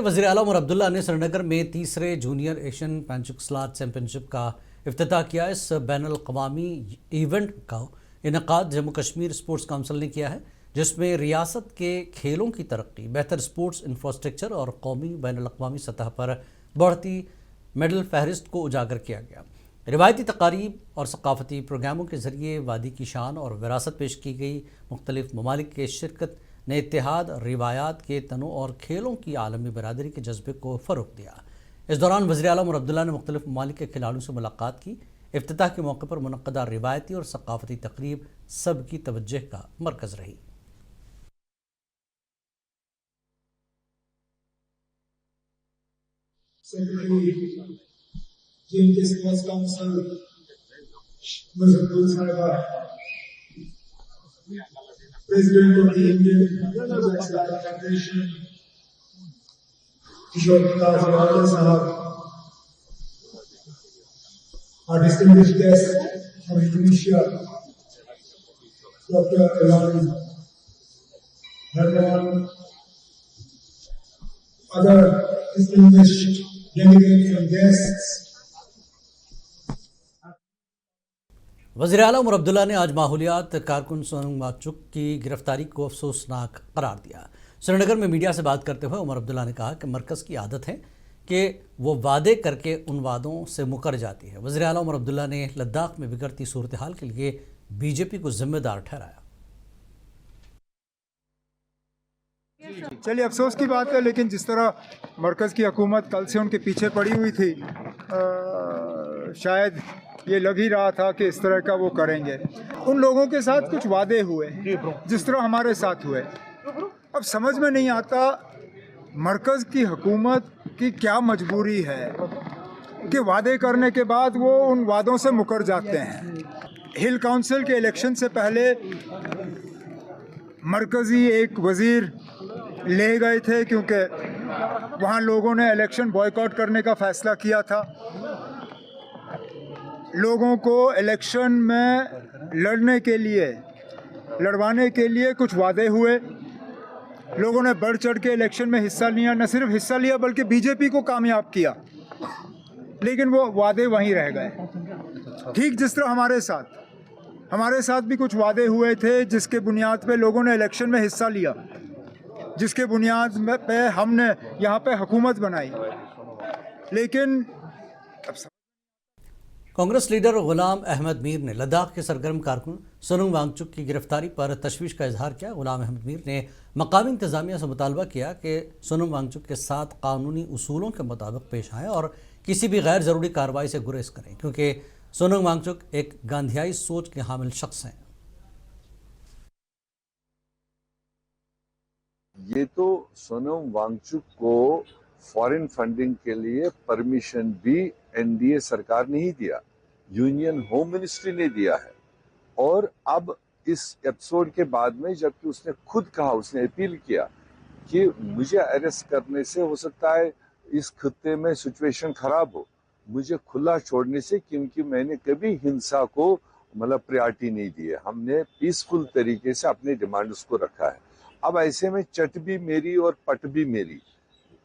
वज़ीर आला उमर अब्दुल्ला ने श्रीनगर में तीसरे जूनियर एशियन पेंचुकसलात चैम्पियनशिप का इफ्तिताह किया। इस बैनुल अक़वामी इवेंट का इनेकाद जम्मू कश्मीर स्पोर्ट्स काउंसिल ने किया है, जिसमें रियासत के खेलों की तरक्की, बेहतर स्पोर्ट्स इंफ्रास्ट्रक्चर और कौमी बैनुल अक़वामी सतह पर बढ़ती मेडल फहरिस्त को उजागर किया गया। रिवायती तकारीब और सकाफती प्रोग्रामों के ज़रिए वादी की शान और विरासत पेश की गई। मुख्तलिफ ममालिक के शिरकत ने इत्तेहाद, रिवायात के तनों और खेलों की आलमी बरादरी के जज्बे को फ़रोग़ दिया। इस दौरान वज़ीर आला उमर अब्दुल्ला ने मुख्तलिफ ममालिक के खिलाड़ियों से मुलाकात की। इफ्तिताह के मौके पर मुनक़्क़दा रिवायती और सकाफती तकरीब सबकी तवज्जो का मरकज़ रही। President of the Indian Islamic Federation, Kishore Prakash Rawal Sahab, our distinguished guest from Indonesia, Dr. Elan Hermawan, other distinguished delegates and guests. वज़ीर आला उमर अब्दुल्ला ने आज माहौलियात कारकुन सोनम वांगचुक की गिरफ्तारी को अफसोसनाक करार दिया। श्रीनगर में मीडिया से बात करते हुए उमर अब्दुल्ला ने कहा कि मरकज़ की आदत है कि वो वादे करके उन वादों से मुकर जाती है। वज़ीर आला उमर अब्दुल्ला ने लद्दाख में बिगड़ती सूरत हाल के लिए बीजेपी को जिम्मेदार ठहराया। चलिए, अफसोस की बात है, लेकिन जिस तरह मरकज़ की हुकूमत कल से उनके पीछे पड़ी हुई थी, शायद ये लग ही रहा था कि इस तरह का वो करेंगे। उन लोगों के साथ कुछ वादे हुए जिस तरह हमारे साथ हुए। अब समझ में नहीं आता मरकज़ की हुकूमत की क्या मजबूरी है कि वादे करने के बाद वो उन वादों से मुकर जाते हैं। हिल काउंसिल के इलेक्शन से पहले मरकज़ी एक वज़ीर ले गए थे क्योंकि वहाँ लोगों ने इलेक्शन बॉयकॉट करने का फ़ैसला किया था। लोगों को इलेक्शन में लड़वाने के लिए कुछ वादे हुए। लोगों ने बढ़ चढ़ के इलेक्शन में हिस्सा लिया, न सिर्फ हिस्सा लिया बल्कि बीजेपी को कामयाब किया, लेकिन वो वादे वहीं रह गए। ठीक जिस तरह हमारे साथ भी कुछ वादे हुए थे जिसके बुनियाद पे लोगों ने इलेक्शन में हिस्सा लिया, जिसके बुनियाद पे हमने यहाँ पे हुकूमत बनाई, लेकिन कांग्रेस लीडर गुलाम अहमद मीर ने लद्दाख के सरगर्म कारकुन सोनम वांगचुक की गिरफ्तारी पर तशवीश का इजहार किया। गुलाम अहमद मीर ने मकामी इंतजामिया से मुतालबा किया कि सोनम वांगचुक के साथ कानूनी उसूलों के मुताबिक पेश आएँ और किसी भी गैर ज़रूरी कार्रवाई से गुरेज करें, क्योंकि सोनम वांगचुक एक गांधीयाई सोच के हामिल शख्स हैं। ये तो सोनम वांगचुक को फॉरेन फंडिंग के लिए परमिशन भी एनडीए सरकार ने ही दिया, यूनियन होम मिनिस्ट्री ने दिया है। और अब इस एपिसोड के बाद में जबकि उसने खुद कहा, उसने अपील किया कि मुझे अरेस्ट करने से हो सकता है इस खित्ते में सिचुएशन खराब हो, मुझे खुला छोड़ने से, क्योंकि मैंने कभी हिंसा को मतलब प्रायोरिटी नहीं दी है, हमने पीसफुल तरीके से अपने डिमांड्स को रखा है। अब ऐसे में चट भी मेरी और पट भी मेरी,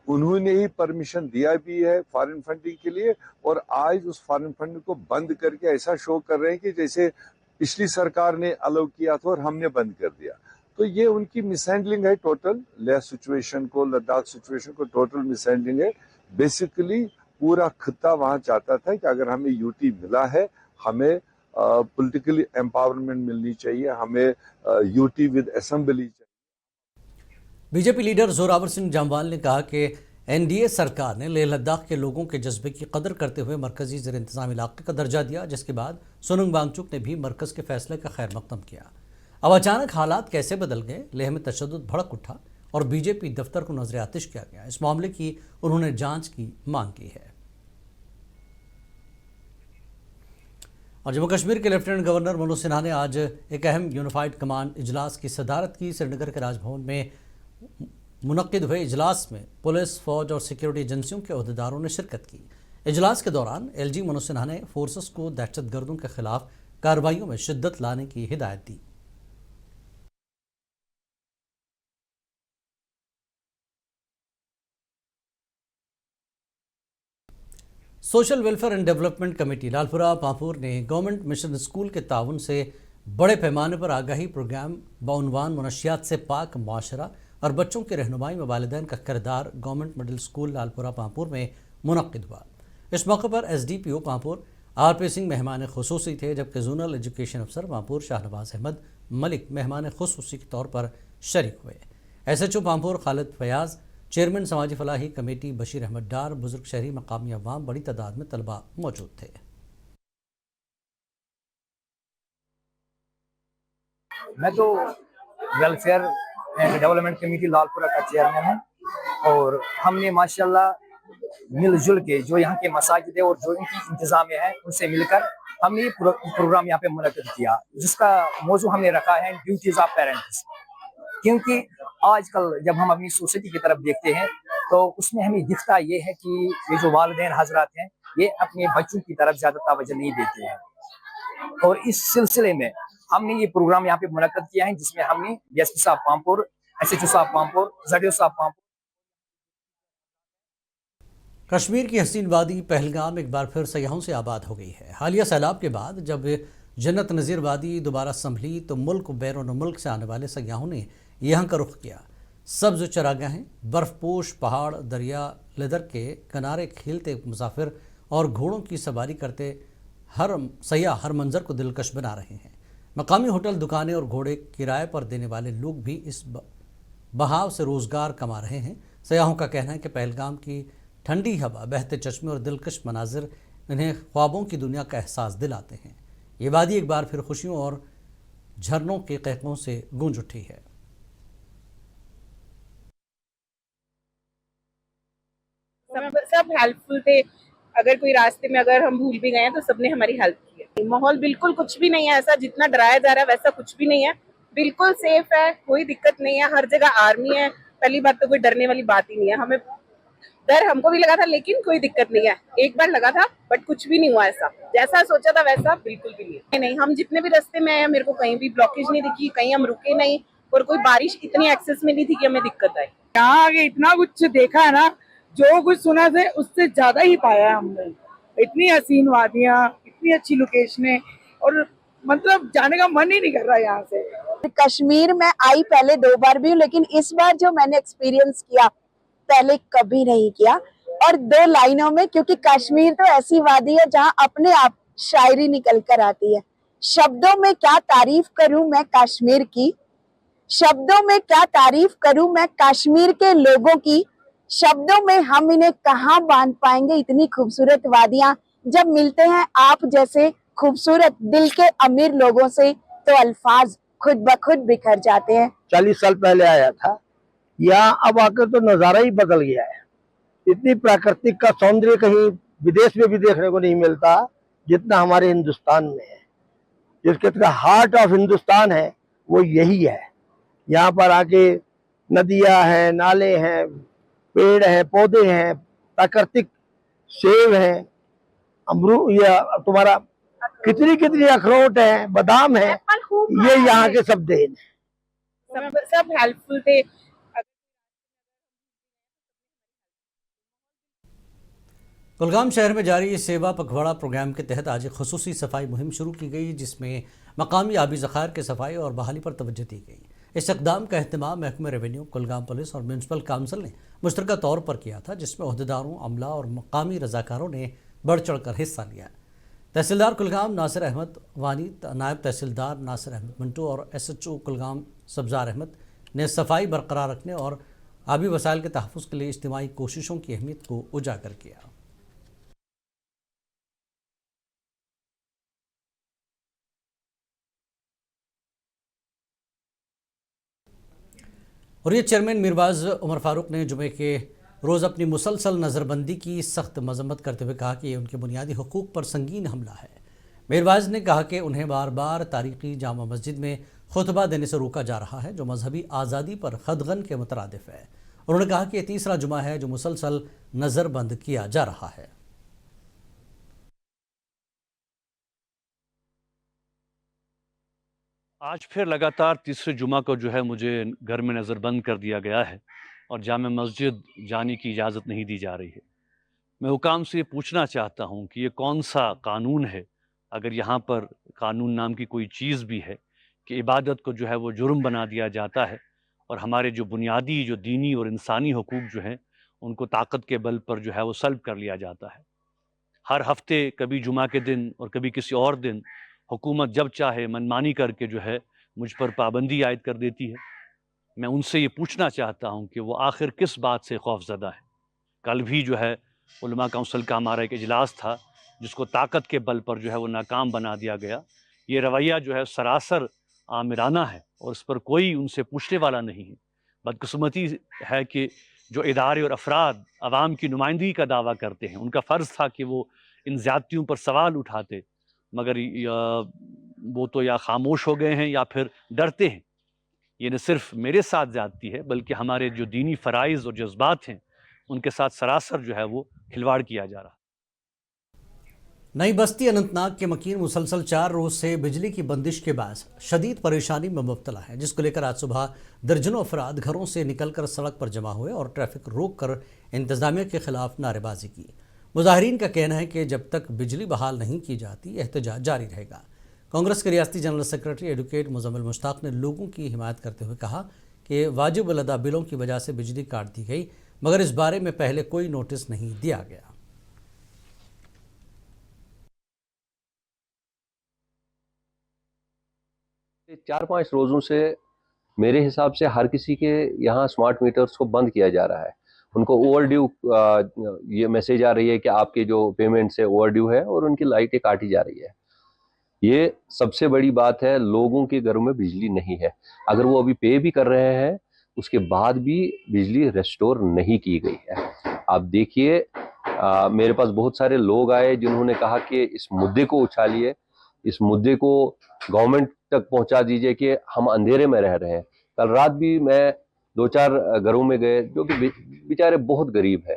उन्होंने ही परमिशन दिया भी है फॉरेन फंडिंग के लिए, और आज उस फॉरेन फंडिंग को बंद करके ऐसा शो कर रहे हैं कि जैसे पिछली सरकार ने अलाउ किया था और हमने बंद कर दिया। तो ये उनकी मिसहैंडलिंग है, टोटल लेह सिचुएशन को, लद्दाख सिचुएशन को टोटल मिसहैंडलिंग है। बेसिकली पूरा खित्ता वहां चाहता था कि अगर हमें यूटी मिला है, हमें पॉलिटिकली एम्पावरमेंट मिलनी चाहिए, हमें यूटी विद असेंबली चाहिए। बीजेपी लीडर जोरावर सिंह जामवाल ने कहा कि एनडीए सरकार ने लेह लद्दाख के लोगों के जज्बे की कदर करते हुए मरकजी ज़ेर इंतज़ाम इलाके का दर्जा दिया, जिसके बाद सोनम वांगचुक ने भी मरकज़ के फैसले का खैर मकदम किया। अब अचानक हालात कैसे बदल गए, लेह में तशद्दुद भड़क उठा और बीजेपी दफ्तर को नजर आतिश किया गया। इस मामले की उन्होंने जांच की मांग की है। और जम्मू कश्मीर के लेफ्टिनेंट गवर्नर मनोज सिन्हा ने आज एक अहम यूनिफाइड कमांड इजलास की सदारत की। श्रीनगर के राजभवन में मुनक्किद हुए इजलास में पुलिस, फौज और सिक्योरिटी एजेंसियों के अहदेदारों ने शिरकत की। इजलास के दौरान एलजी मनोज सिन्हा ने फोर्सेस को दहशतगर्दों के खिलाफ कार्रवाइयों में शिद्दत लाने की हिदायत दी। Social welfare and development committee Lalpura Pampore ने गवर्नमेंट मिशन स्कूल के ताउन से बड़े पैमाने पर आगाही प्रोग्राम बाउनवान मुनशियात से पाक मुआशरा और बच्चों की रहनुमाई में वालिदैन का किरदार गवर्नमेंट मिडिल स्कूल लालपुरा पांपुर में मुनक्किद हुआ। इस मौके पर SDPO पांपुर RP सिंह मेहमान खुसूसी थे, जबकि जोनल एजुकेशन अफसर पांपुर शाहनवाज अहमद मलिक मेहमान खुसूसी के तौर पर शरीक हुए। SHO पांपुर खालिद फयाज, चेयरमैन समाजी फलाही कमेटी बशीर अहमद डार, बुजुर्ग शहरी, मकामी अवाम, बड़ी तादाद में तलबा मौजूद थे। मैं तो welfare and development committee Lalpura का चेयरमैन हूँ और हमने माशाल्लाह मिलजुल के जो यहाँ के मसाजिद है और जो इनकी इंतजाम है उनसे मिलकर हमने ये प्रोग्राम यहाँ पे मुनक्किद किया, जिसका मौजू हमने रखा है ड्यूटीज ऑफ पेरेंट्स। क्योंकि आजकल जब हम अपनी सोसाइटी की तरफ देखते हैं तो उसमें हमें दिखता ये है कि ये जो वालिदैन हजरात हैं ये अपने बच्चों की तरफ ज्यादा तवज्जो नहीं देते हैं। और इस सिलसिले में हमने ये प्रोग्राम यहाँ पे मुनक्किद किया है, जिसमें हमने DSP साहब पांपुर, SHO साहब पांपुर, ZDO साहब पांपुर। कश्मीर की हसीन वादी पहलगाम एक बार फिर सयाहों से आबाद हो गई है। हालिया सैलाब के बाद जब जन्नत नज़ीर वादी दोबारा संभली तो मुल्क बैरून मुल्क से आने वाले सयाहों ने यहाँ का रुख किया। सब्ज चरागाहें, बर्फपोश पहाड़, दरिया, लेदर के किनारे खेलते मुसाफिर और घोड़ों की सवारी करते हर सयाह हर मंजर को दिलकश बना रहे हैं। मकामी होटल, दुकानें और घोड़े किराए पर देने वाले लोग भी इस बहाव से रोज़गार कमा रहे हैं। सयाहों का कहना है कि पहलगाम की ठंडी हवा, बहते चश्मे और दिलकश मनाजिर इन्हें ख्वाबों की दुनिया का एहसास दिलाते हैं। ये वादी एक बार फिर खुशियों और झरनों के कहकों से गूंज उठी है। सब हेल्पफुल थे। अगर कोई रास्ते में अगर हम भूल भी गए हैं तो सबने हमारी हेल्प की है। माहौल बिल्कुल कुछ भी नहीं है ऐसा जितना डराया जा रहा है, वैसा कुछ भी नहीं है। बिल्कुल सेफ है, कोई दिक्कत नहीं है। हर जगह आर्मी है। पहली बात तो कोई डरने वाली बात ही नहीं है। हमें डर हमको भी लगा था लेकिन कोई दिक्कत नहीं है। एक बार लगा था बट कुछ भी नहीं हुआ ऐसा जैसा सोचा था वैसा बिल्कुल भी नहीं। नहीं, हम जितने भी रास्ते में आए मेरे को कहीं भी ब्लॉकेज नहीं दिखी, कहीं हम रुके नहीं और कोई बारिश इतनी एक्सेस में नहीं थी कि हमें दिक्कत आई। यहाँ आगे इतना कुछ देखा है ना, जो कुछ सुना थे उससे ज्यादा ही पाया है हमने। इतनी हसीन वादियाँ, इतनी अच्छी लोकेशनें और मतलब जाने का मन ही नहीं कर रहा यहाँ से। कश्मीर में आई पहले 2 बार भी, लेकिन इस बार जो मैंने एक्सपीरियंस किया पहले कभी नहीं किया। और 2 लाइनों में, क्योंकि कश्मीर तो ऐसी वादी है जहाँ अपने आप शायरी निकल कर आती है। शब्दों में क्या तारीफ करूं मैं कश्मीर की, शब्दों में क्या तारीफ करूं मैं कश्मीर के लोगों की, शब्दों में हम इन्हें कहाँ बांध पाएंगे इतनी खूबसूरत वादियां। जब मिलते हैं आप जैसे खूबसूरत दिल के अमीर लोगों से तो अल्फाज खुद ब खुद बिखर जाते हैं। 40 साल पहले आया था यहाँ, अब आकर तो नजारा ही बदल गया है। इतनी प्राकृतिक का सौंदर्य कहीं विदेश में भी देखने को नहीं मिलता जितना हमारे हिंदुस्तान में है। जिसके तरह हार्ट ऑफ हिंदुस्तान है वो यही है। यहाँ पर आके नदियां हैं, नाले हैं, पेड़ हैं, पौधे हैं, प्राकृतिक सेब हैं, अमरूद या तुम्हारा कितनी अखरोट है, बादाम है, ये यहाँ के सब देन है। सब हेल्पफुल थे। कुलगाम शहर में जारी सेवा पखवाड़ा प्रोग्राम के तहत आज एक खुसूसी सफाई मुहिम शुरू की गई, जिसमें मकामी आबी ज़खायर के सफाई और बहाली पर तवज्जो दी गई। इस इक़दाम का एहतमाम महकमे रेवेन्यू, कुलगाम पुलिस और म्यूनसिपल काउंसिल ने मुश्तरका तौर पर किया था, जिसमें ओहदेदारों, अमला और मकामी रजाकारों ने बढ़ चढ़ कर हिस्सा लिया। तहसीलदार कुलगाम नासिर अहमद वानी, नायब तहसीलदार नासिर अहमद मंटू और SHO कुलगाम सब्जार अहमद ने सफाई बरकरार रखने और आबी वसाइल के तहफ़्फ़ुज़ के लिए इज्तिमाई कोशिशों की अहमियत को उजागर किया। और ये चेयरमैन मीरवाज उमर फारूक ने जुमे के रोज़ अपनी मुसलसल नज़रबंदी की सख्त मजम्मत करते हुए कहा कि ये उनके बुनियादी हुकूक पर संगीन हमला है। मीरवाज ने कहा कि उन्हें बार बार तारीखी जामा मस्जिद में खुतबा देने से रोका जा रहा है, जो मजहबी आज़ादी पर खदगन के मुतरादिफ है। उन्होंने कहा कि यह तीसरा जुमा है जो मुसलसल नज़रबंद किया जा रहा है। आज फिर लगातार तीसरे जुमा को जो है मुझे घर में नज़रबंद कर दिया गया है और जामे मस्जिद जाने की इजाज़त नहीं दी जा रही है। मैं हुकाम से ये पूछना चाहता हूँ कि ये कौन सा कानून है, अगर यहाँ पर कानून नाम की कोई चीज़ भी है, कि इबादत को जो है वो जुर्म बना दिया जाता है और हमारे जो बुनियादी जो दीनी और इंसानी हुकूक जो हैं उनको ताकत के बल पर जो है वो सल्ब कर लिया जाता है। हर हफ्ते कभी जुमा के दिन और कभी किसी और दिन हुकूमत जब चाहे मनमानी करके जो है मुझ पर पाबंदी आयद कर देती है। मैं उनसे ये पूछना चाहता हूँ कि वो आखिर किस बात से खौफज़दा है। कल भी जो है उलमा काउंसिल का हमारा एक इजलास था जिसको ताकत के बल पर जो है वो नाकाम बना दिया गया। ये रवैया जो है सरासर आमिराना है और इस पर कोई उनसे पूछने वाला नहीं है। बदकिस्मती है कि जो इदारे और अफराद अवाम की नुमाइंदगी का दावा करते हैं, उनका फ़र्ज़ था कि वो इन ज़्यादतियों पर सवाल उठाते, मगर वो तो या खामोश हो गए हैं या फिर डरते हैं। ये न सिर्फ मेरे साथ ज़्यादती है बल्कि हमारे जो दीनी फ़राइज़ और जज्बात हैं उनके साथ सरासर जो है वो खिलवाड़ किया जा रहा है। नई बस्ती अनंतनाग के मकीन मुसलसल 4 रोज से बिजली की बंदिश के बाद शदीद परेशानी में मुब्तला है, जिसको लेकर आज सुबह दर्जनों अफराद घरों से निकलकर सड़क पर जमा हुए और ट्रैफिक रोक कर इंतजामिया के खिलाफ नारेबाजी की। मुजाहिरीन का कहना है कि जब तक बिजली बहाल नहीं की जाती एहतजाज जारी रहेगा। कांग्रेस के रियासती general secretary advocate Muzammil Mushtaq ने लोगों की हिमायत करते हुए कहा कि वाजिब अलअदा बिलों की वजह से बिजली काट दी गई, मगर इस बारे में पहले कोई नोटिस नहीं दिया गया। 4-5 रोज़ों से मेरे हिसाब से हर किसी के यहाँ स्मार्ट मीटर्स को बंद किया जा रहा है। उनको ओवरड्यू ये मैसेज आ रही है कि आपके जो पेमेंट्स है ओवरड्यू है और उनकी लाइटें काटी जा रही है। ये सबसे बड़ी बात है, लोगों के घरों में बिजली नहीं है। अगर वो अभी पे भी कर रहे हैं उसके बाद भी बिजली रेस्टोर नहीं की गई है। आप देखिए, मेरे पास बहुत सारे लोग आए जिन्होंने कहा कि इस मुद्दे को उछालिए, इस मुद्दे को गवर्नमेंट तक पहुंचा दीजिए कि हम अंधेरे में रह रहे हैं। कल रात भी मैं 2-4 घरों में गए जो कि बेचारे बहुत गरीब है,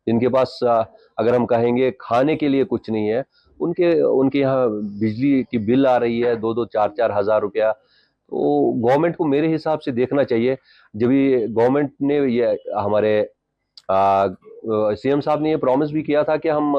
जिनके पास अगर हम कहेंगे खाने के लिए कुछ नहीं है, उनके यहाँ बिजली की बिल आ रही है 2-2, 4-4 हज़ार रुपया। तो गवर्नमेंट को मेरे हिसाब से देखना चाहिए। जब ये गवर्नमेंट ने ये हमारे सीएम साहब ने ये प्रॉमिस भी किया था कि हम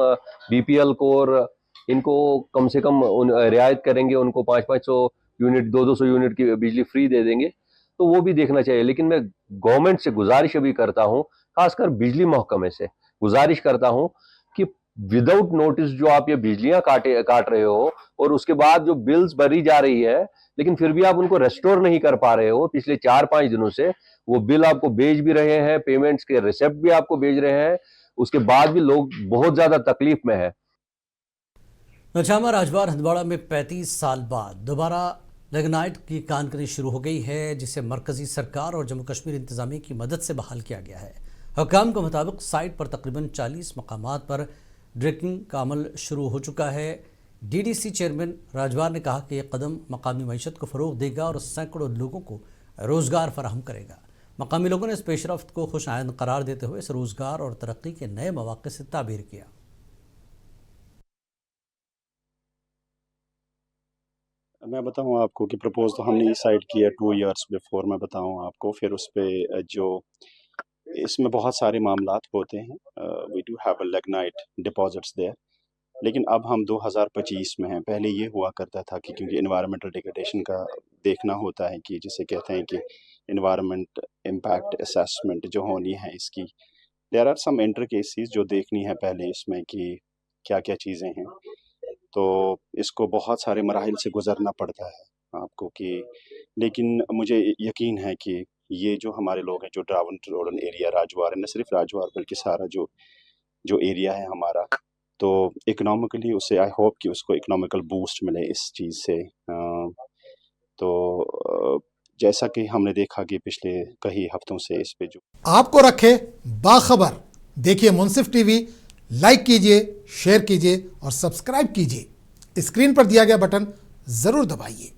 बीपीएल को और इनको कम से कम रियायत करेंगे, उनको 500-500 यूनिट 200 यूनिट की बिजली फ्री दे देंगे, तो वो भी देखना चाहिए। लेकिन मैं गवर्नमेंट से गुजारिश अभी करता हूँ, खासकर बिजली महकमे से गुजारिश करता हूँ कि विदाउट नोटिस जो आप ये बिजलियां काट रहे हो और उसके बाद जो बिल्स भरी जा रही है लेकिन फिर भी आप उनको रेस्टोर नहीं कर पा रहे हो। पिछले 4-5 दिनों से वो बिल आपको भेज भी रहे हैं, पेमेंट्स के रिसिप्ट भी आपको भेज रहे हैं, उसके बाद भी लोग बहुत ज्यादा तकलीफ में है। नौचामा राजबार हंदवाड़ा में 35 साल बाद दोबारा लिग्नाइट की कानकनी शुरू हो गई है, जिसे मरकजी सरकार और जम्मू कश्मीर इंतजामिया की मदद से बहाल किया गया है। हुकाम के मुताबिक साइट पर तकरीबन 40 मकामात पर ड्रिकिंग का अमल शुरू हो चुका है। डीडीसी चेयरमैन राजबार ने कहा कि यह कदम मकामी मईशत को फ़रोग देगा और सैकड़ों लोगों को रोज़गार फराहम करेगा। मकामी लोगों ने इस पेशरफ्त को खुश आइंद करार देते हुए इस रोज़गार और तरक्की के नए मौक़े से ताबीर किया। मैं बताऊं आपको कि प्रपोज तो हमने इस साइड किया 2 इयर्स बिफोर। मैं बताऊं आपको फिर उस पे जो इसमें बहुत सारे मामलात होते हैं। We do have a lignite deposits there, लेकिन अब हम 2025 में हैं। पहले ये हुआ करता था कि क्योंकि एनवायरमेंटल डिग्रेडेशन का देखना होता है कि जिसे कहते हैं कि एनवायरमेंट इम्पैक्ट असेसमेंट जो होनी है इसकी, देयर आर सम इंटरकेसेस जो देखनी है पहले इसमें कि क्या क्या चीज़ें हैं। तो इसको बहुत सारे मराहिल से गुजरना पड़ता है आपको कि, लेकिन मुझे यकीन है कि ये जो हमारे लोग हैं जो ड्रावन एरिया राजवार है, न सिर्फ राजवार बल्कि सारा जो एरिया है हमारा, तो इकोनॉमिकली उसे आई होप कि उसको इकोनॉमिकल बूस्ट मिले इस चीज़ से। तो जैसा कि हमने देखा कि पिछले कई हफ्तों से इस पे जो आपको रखे बाखबर, देखिए मुंसिफ टीवी, लाइक कीजिए, शेयर कीजिए और सब्सक्राइब कीजिए। स्क्रीन पर दिया गया बटन जरूर दबाइए।